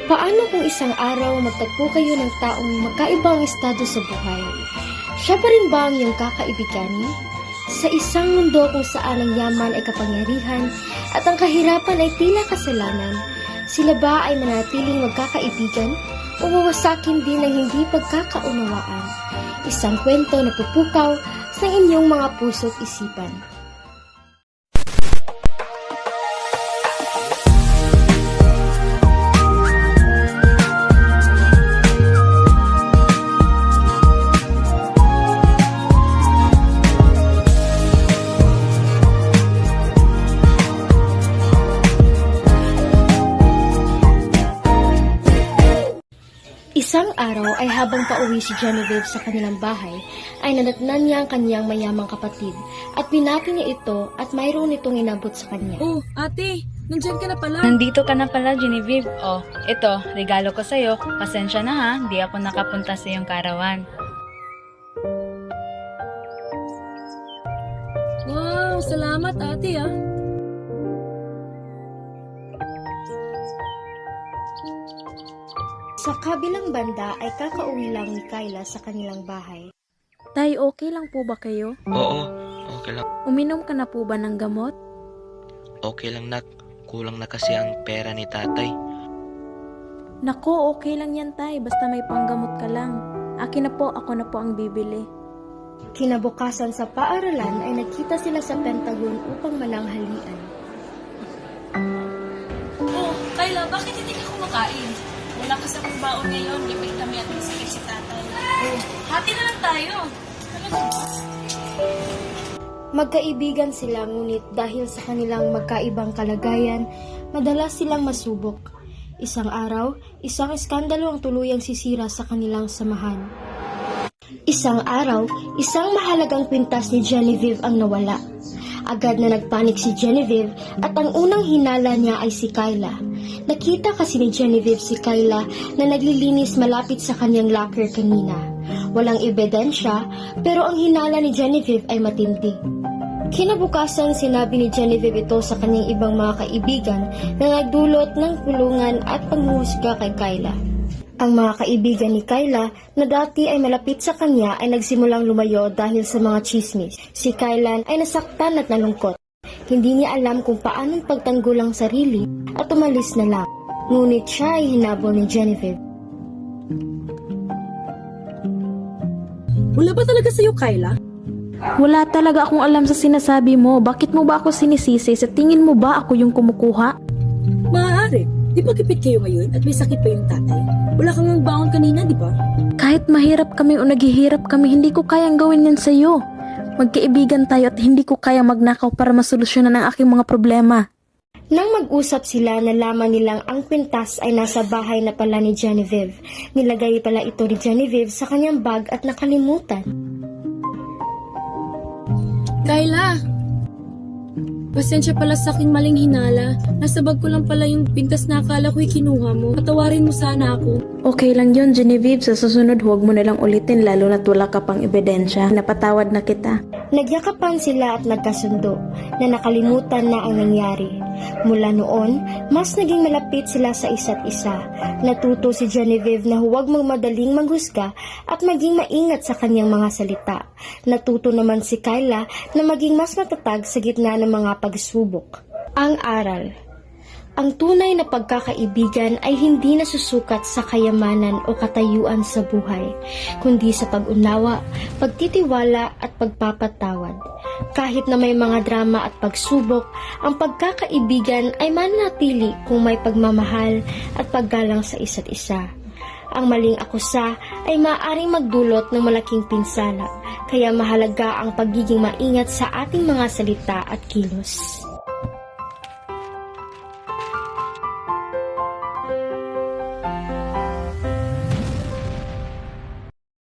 Paano kung isang araw magtagpo kayo ng taong magkaibang estado sa buhay? Siya pa rin ba ang iyong kakaibiganin? Sa isang mundo kung saan ang yaman ay kapangyarihan at ang kahirapan ay tila kasalanan, sila ba ay manatiling magkakaibigan o wawasakin din ng hindi pagkakaunawaan? Isang kwento na pupukaw sa inyong mga puso't isipan. Isang araw ay habang pauwi si Genevieve sa kanilang bahay, ay nadatnan niya ang kanyang mayamang kapatid at binati niya ito at mayroon itong inabot sa kanya. Oh, ate, nandyan ka na pala. Nandito ka na pala, Genevieve. Oh, ito, regalo ko sa'yo. Pasensya na ha, di ako nakapunta sa iyong karawan. Wow, salamat ate ah. Sa kabilang banda ay kakauwi lang ni Kyla sa kanilang bahay. Tay, okay lang po ba kayo? Oo, okay lang. Uminom ka na po ba ng gamot? Okay lang, nak. Kulang na kasi ang pera ni tatay. Nako, okay lang yan, Tay. Basta may panggamot ka lang. Akin na po, ako na po ang bibili. Kinabukasan sa paaralan ay nagkita sila sa Pentagon upang mananghalian. Oh, Kayla, bakit hindi ka kumakain? Wala ka sa baon ngayon, limit kami at masakit si tatay. Oh, hati na lang tayo. Talaga ba? Magkaibigan sila ngunit dahil sa kanilang magkaibang kalagayan, madalas silang masubok. Isang araw, isang iskandalo ang tuluyang sisira sa kanilang samahan. Isang araw, isang mahalagang kwintas ni Genevieve ang nawala. Agad na nagpanik si Genevieve at ang unang hinala niya ay si Kyla. Nakita kasi ni Genevieve si Kyla na naglilinis malapit sa kanyang locker kanina. Walang ebidensya pero ang hinala ni Genevieve ay matindi. Kinabukasan sinabi ni Genevieve ito sa kanyang ibang mga kaibigan na nagdulot ng kulungan at panghuhusga kay Kyla. Ang mga kaibigan ni Kyla na dati ay malapit sa kanya ay nagsimulang lumayo dahil sa mga chismis. Si Kyla ay nasaktan at nalungkot. Hindi niya alam kung paano pagtanggol ang sarili at umalis na lang. Ngunit siya ay hinabol ni Genevieve. Wala ba talaga sa'yo, Kayla? Wala talaga akong alam sa sinasabi mo. Bakit mo ba ako sinisisi? Sa tingin mo ba ako yung kumukuha? Maaari. Di ba kipit kayo ngayon at may sakit pa yung tatay? Wala kang ang baon kanina, di ba? Kahit mahirap kami o naghihirap kami, hindi ko kayang gawin yan sa'yo. Magkaibigan tayo at hindi ko kaya magnakaw para masolusyonan ang aking mga problema. Nang mag-usap sila, nalaman nilang ang kwintas ay nasa bahay na pala ni Genevieve. Nilagay pala ito ni Genevieve sa kanyang bag at nakalimutan. Kayla! Pasensya pala sa aking maling hinala. Nasa bag ko lang pala yung pintas na akala ko'y kinuha mo. Patawarin mo sana ako. Okay lang yun, Genevieve. Sa susunod, huwag mo nalang ulitin lalo na't wala ka pang ebidensya. Napatawad na kita. Nagyakapan sila at nagkasundo na nakalimutan na ang nangyari. Mula noon, mas naging malapit sila sa isa't isa. Natuto si Genevieve na huwag magmadaling maghusga at maging maingat sa kanyang mga salita. Natuto naman si Kyla na maging mas matatag sa gitna ng mga pagsubok. Ang aral. Ang tunay na pagkakaibigan ay hindi nasusukat sa kayamanan o katayuan sa buhay, kundi sa pag-unawa, pagtitiwala at pagpapatawad. Kahit na may mga drama at pagsubok, ang pagkakaibigan ay mananatili kung may pagmamahal at paggalang sa isa't isa. Ang maling akusa ay maaaring magdulot ng malaking pinsala, kaya mahalaga ang pagiging maingat sa ating mga salita at kilos.